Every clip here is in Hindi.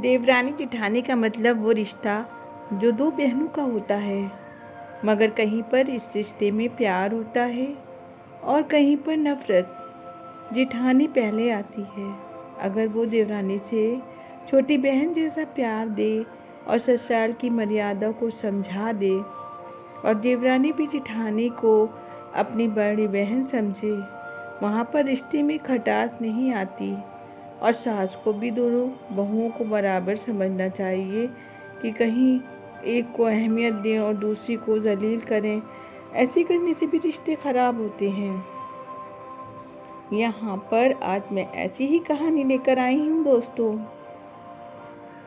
देवरानी जेठानी का मतलब वो रिश्ता जो दो बहनों का होता है, मगर कहीं पर इस रिश्ते में प्यार होता है और कहीं पर नफरत। जेठानी पहले आती है। अगर वो देवरानी से छोटी बहन जैसा प्यार दे और ससुराल की मर्यादा को समझा दे, और देवरानी भी जेठानी को अपनी बड़ी बहन समझे, वहाँ पर रिश्ते में खटास नहीं आती। और सास को भी दोनों बहुओं को बराबर समझना चाहिए कि कहीं एक को अहमियत दें और दूसरी को जलील करें। ऐसे करने से भी रिश्ते खराब होते हैं। यहाँ पर आज मैं ऐसी ही कहानी लेकर आई हूँ दोस्तों,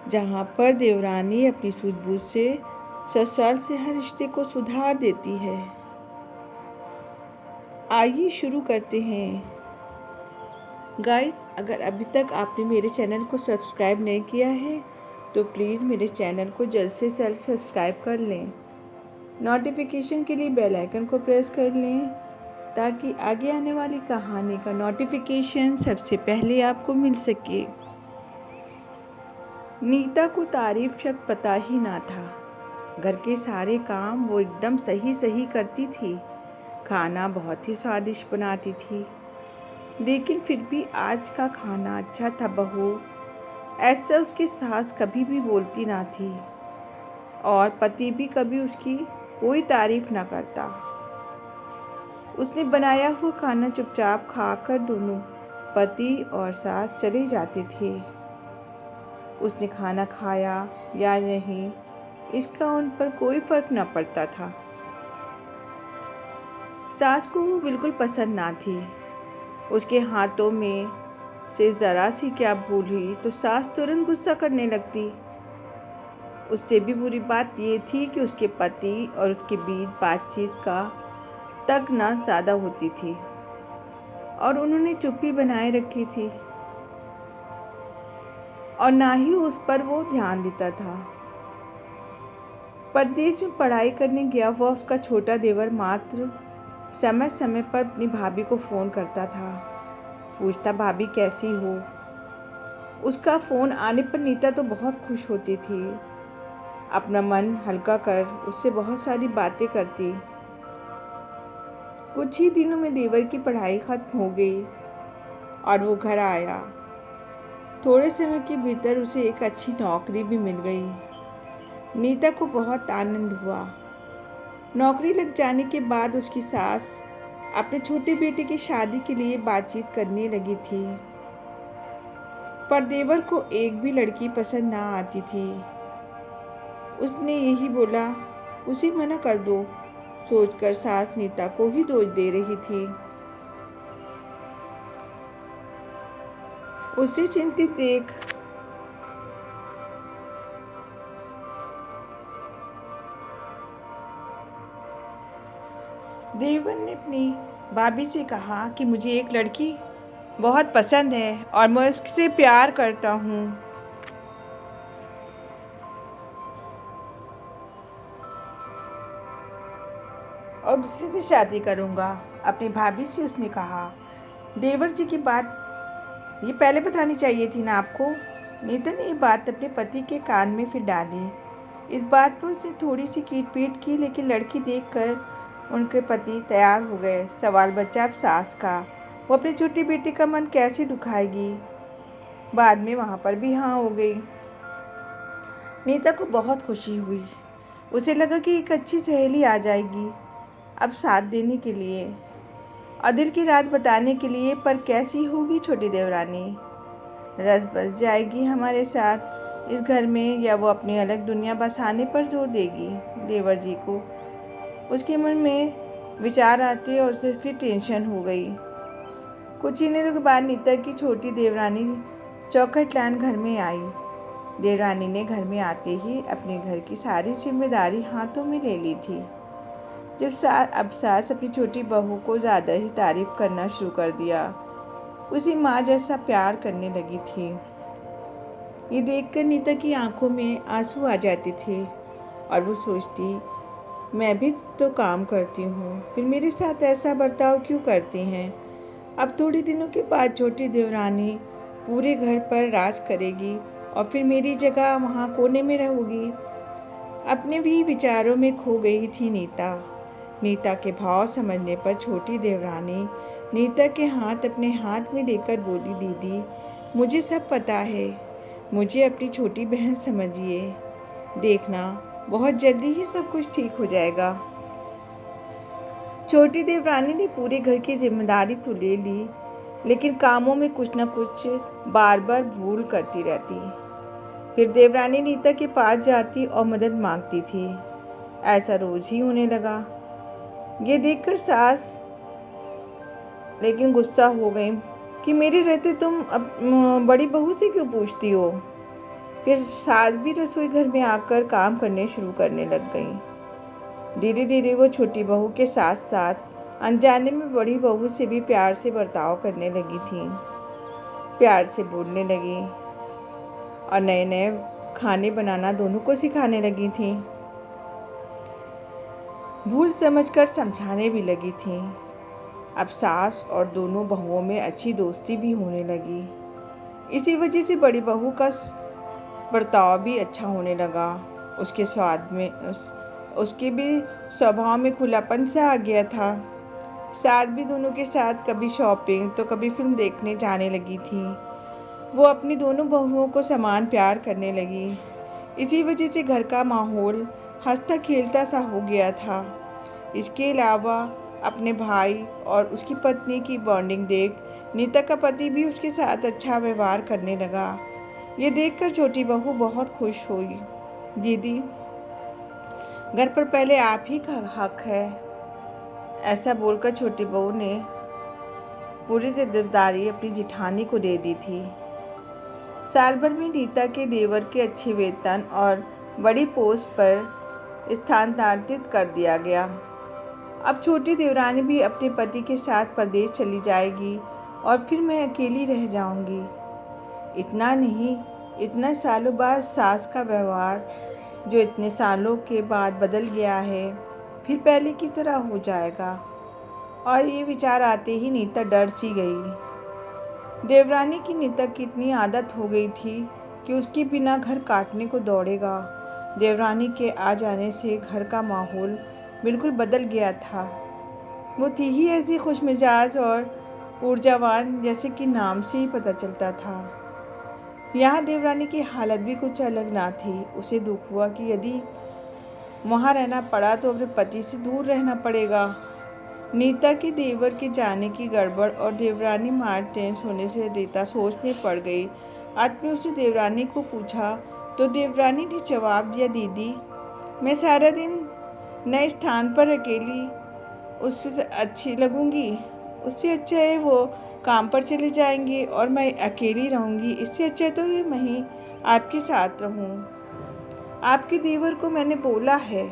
जहाँ पर देवरानी अपनी सूझबूझ से ससुराल से हर रिश्ते को सुधार देती है। आइए शुरू करते हैं। गाइस, अगर अभी तक आपने मेरे चैनल को सब्सक्राइब नहीं किया है तो प्लीज़ मेरे चैनल को जल्द से जल्द सब्सक्राइब कर लें। नोटिफिकेशन के लिए बेल आइकन को प्रेस कर लें ताकि आगे आने वाली कहानी का नोटिफिकेशन सबसे पहले आपको मिल सके। नीता को तारीफ शब्द पता ही ना था। घर के सारे काम वो एकदम सही सही करती थी। खाना बहुत ही स्वादिष्ट बनाती थी, लेकिन फिर भी आज का खाना अच्छा था बहू, ऐसा उसकी सास कभी भी बोलती ना थी। और पति भी कभी उसकी कोई तारीफ ना करता। उसने बनाया हुआ खाना चुपचाप खाकर दोनों पति और सास चले जाते थे। उसने खाना खाया या नहीं, इसका उन पर कोई फर्क न पड़ता था। सास को वो बिल्कुल पसंद ना थी। उसके हाथों में से ज़रा सी क्या भूल हुई तो सास तुरंत गुस्सा करने लगती। उससे भी बुरी बात ये थी कि उसके पति और उसके बीच बातचीत का तक ना ज़्यादा होती थी और उन्होंने चुप्पी बनाए रखी थी और ना ही उस पर वो ध्यान देता था। परदेश में पढ़ाई करने गया हुआ उसका छोटा देवर मात्र समय समय पर अपनी भाभी को फ़ोन करता था, पूछता भाभी कैसी हो। उसका फ़ोन आने पर नीता तो बहुत खुश होती थी, अपना मन हल्का कर उससे बहुत सारी बातें करती। कुछ ही दिनों में देवर की पढ़ाई खत्म हो गई और वो घर आया। थोड़े समय के भीतर उसे एक अच्छी नौकरी भी मिल गई। नीता को बहुत आनंद हुआ। नौकरी लग जाने के बाद उसकी सास अपने छोटे बेटे की शादी के लिए बातचीत करने लगी थी, पर देवर को एक भी लड़की पसंद ना आती थी। उसने यही बोला, उसे मना कर दो। सोचकर सास नीता को ही दोष दे रही थी। उसे चिंतित देख देवर ने अपनी भाभी से कहा कि मुझे एक लड़की बहुत पसंद है और मैं उससे प्यार करता हूँ और उसी से शादी करूँगा। अपनी भाभी से उसने कहा। देवर जी की बात ये पहले बतानी चाहिए थी ना आपको। नीता ने ये बात अपने पति के कान में फिर डाली। इस बात पर उसने थोड़ी सी कीट-पीट की, लेकिन लड़की देखकर उनके पति तैयार हो गए। सवाल बचा अब सास का, वो अपने छोटी बेटी का मन कैसे दुखाएगी। बाद में वहाँ पर भी हाँ हो गई। नीता को बहुत खुशी हुई। उसे लगा कि एक अच्छी सहेली आ जाएगी अब साथ देने के लिए और दिल की राज बताने के लिए। पर कैसी होगी छोटी देवरानी, रस बस जाएगी हमारे साथ इस घर में, या वो अपनी अलग दुनिया बसाने पर जोर देगी। देवर जी को उसके मन में विचार आते और उसे फिर टेंशन हो गई। कुछ ही दिनों के बाद नीता की छोटी देवरानी चौखट लान घर में आई। देवरानी ने घर में आते ही अपने घर की सारी जिम्मेदारी हाथों में ले ली थी। अब सास अपनी छोटी बहू को ज़्यादा ही तारीफ करना शुरू कर दिया। उसी माँ जैसा प्यार करने लगी थी। ये देखकर नीता की आंखों में आंसू आ जाते थे और वो सोचती, मैं भी तो काम करती हूँ, फिर मेरे साथ ऐसा बर्ताव क्यों करते हैं। अब थोड़े दिनों के बाद छोटी देवरानी पूरे घर पर राज करेगी और फिर मेरी जगह वहाँ कोने में रहोगी। अपने भी विचारों में खो गई थी नीता। नीता के भाव समझने पर छोटी देवरानी नीता के हाथ अपने हाथ में लेकर बोली, दीदी मुझे सब पता है, मुझे अपनी छोटी बहन समझिए। देखना बहुत जल्दी ही सब कुछ ठीक हो जाएगा। छोटी देवरानी ने पूरे घर की जिम्मेदारी तो ले ली, लेकिन कामों में कुछ न कुछ बार बार भूल करती रहती। फिर देवरानी नीता के पास जाती और मदद मांगती थी। ऐसा रोज ही होने लगा। ये देखकर सास लेकिन गुस्सा हो गई कि मेरे रहते तुम बड़ी बहू से क्यों पूछती हो। फिर सास भी रसोई घर में आकर काम करने शुरू करने लग गई। धीरे धीरे वो छोटी बहू के साथ साथ अनजाने में बड़ी बहू से भी प्यार से बर्ताव करने लगी थी। प्यार से बोलने लगी और नए नए खाने बनाना दोनों को सिखाने लगी थी। भूल समझकर समझाने भी लगी थी। अब सास और दोनों बहुओं में अच्छी दोस्ती भी होने लगी। इसी वजह से बड़ी बहू का बर्ताव भी अच्छा होने लगा। उसके भी स्वभाव में खुलापन सा आ गया था। सास भी दोनों के साथ कभी शॉपिंग तो कभी फिल्म देखने जाने लगी थी। वो अपनी दोनों बहुओं को समान प्यार करने लगी। इसी वजह से घर का माहौल हंसता खेलता सा हो गया था। इसके अलावा अपने भाई और उसकी पत्नी की बॉन्डिंग देख नीता का पति भी उसके साथ अच्छा व्यवहार करने लगा। ये देखकर छोटी बहू बहुत खुश हुई। दीदी घर पर पहले आप ही का हक है। ऐसा बोलकर छोटी बहू ने पूरी जिम्मेदारी अपनी जिठानी को दे दी थी। साल भर में नीता के देवर के अच्छे वेतन और बड़ी पोस्ट पर स्थानांतरित कर दिया गया। अब छोटी देवरानी भी अपने पति के साथ प्रदेश चली जाएगी और फिर मैं अकेली रह जाऊंगी। इतना नहीं, इतने सालों बाद सास का व्यवहार जो इतने सालों के बाद बदल गया है, फिर पहले की तरह हो जाएगा। और ये विचार आते ही नीता डर सी गई। देवरानी की नीता की इतनी आदत हो गई थी कि उसके बिना घर काटने को दौड़ेगा। देवरानी के आ जाने से घर का माहौल बिल्कुल बदल गया था। वो थी ही ऐसी खुशमिजाज और ऊर्जावान जैसे कि नाम से ही पता चलता था। यहाँ देवरानी की हालत भी कुछ अलग ना थी। उसे दुख हुआ कि यदि वहाँ रहना पड़ा तो अपने पति से दूर रहना पड़ेगा। नीता के देवर के जाने की गड़बड़ और देवरानी टेंस होने से नीता सोच में पड़ गई। आज मैं उससे देवरानी को पूछा तो देवरानी ने जवाब दिया, दीदी मैं सारा दिन नए स्थान पर अकेली उससे अच्छी लगूंगी। उससे अच्छा है वो काम पर चले जाएंगे और मैं अकेली रहूंगी। इससे अच्छा तो ये मैं ही आपके साथ रहूं। आपके देवर को मैंने बोला है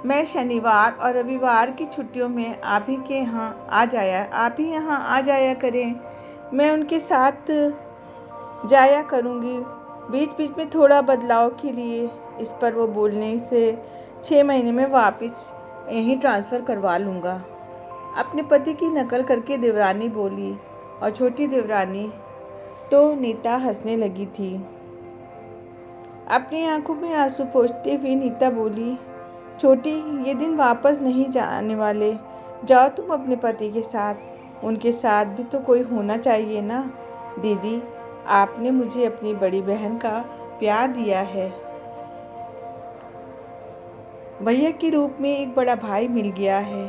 मैं शनिवार और रविवार की छुट्टियों में आप ही यहाँ आ जाया करें। मैं उनके साथ जाया करूँगी, बीच बीच में थोड़ा बदलाव के लिए। इस पर वो बोलने से 6 महीने में वापस यहीं ट्रांसफ़र करवा लूँगा। अपने पति की नकल करके देवरानी बोली और छोटी देवरानी तो नीता हंसने लगी थी। अपनी आंखों में आंसू पोंछते हुए नीता बोली, छोटी ये दिन वापस नहीं जाने वाले। जाओ तुम अपने पति के साथ। उनके साथ भी तो कोई होना चाहिए ना। दीदी आपने मुझे अपनी बड़ी बहन का प्यार दिया है। भैया के रूप में एक बड़ा भाई मिल गया है।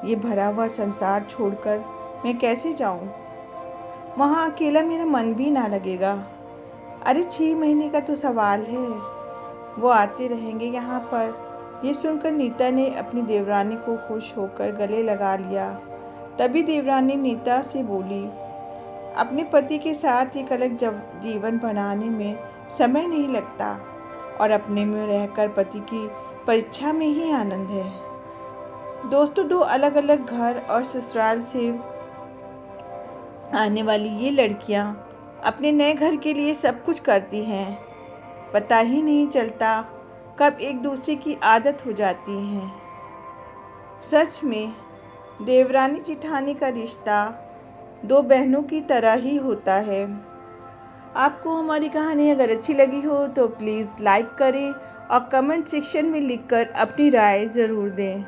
ये भरा हुआ संसार छोड़कर मैं कैसे जाऊं? वहाँ अकेला मेरा मन भी ना लगेगा। अरे 6 महीने का तो सवाल है, वो आते रहेंगे यहाँ पर। ये सुनकर नीता ने अपनी देवरानी को खुश होकर गले लगा लिया। तभी देवरानी नीता से बोली, अपने पति के साथ एक अलग जीवन बनाने में समय नहीं लगता और अपने में रहकर पति की परीक्षा में ही आनंद है। दोस्तों, 2 अलग अलग घर और ससुराल से आने वाली ये लड़कियां अपने नए घर के लिए सब कुछ करती हैं। पता ही नहीं चलता कब एक दूसरे की आदत हो जाती है। सच में देवरानी जिठानी का रिश्ता 2 बहनों की तरह ही होता है। आपको हमारी कहानी अगर अच्छी लगी हो तो प्लीज़ लाइक करें और कमेंट सेक्शन में लिखकर अपनी राय ज़रूर दें।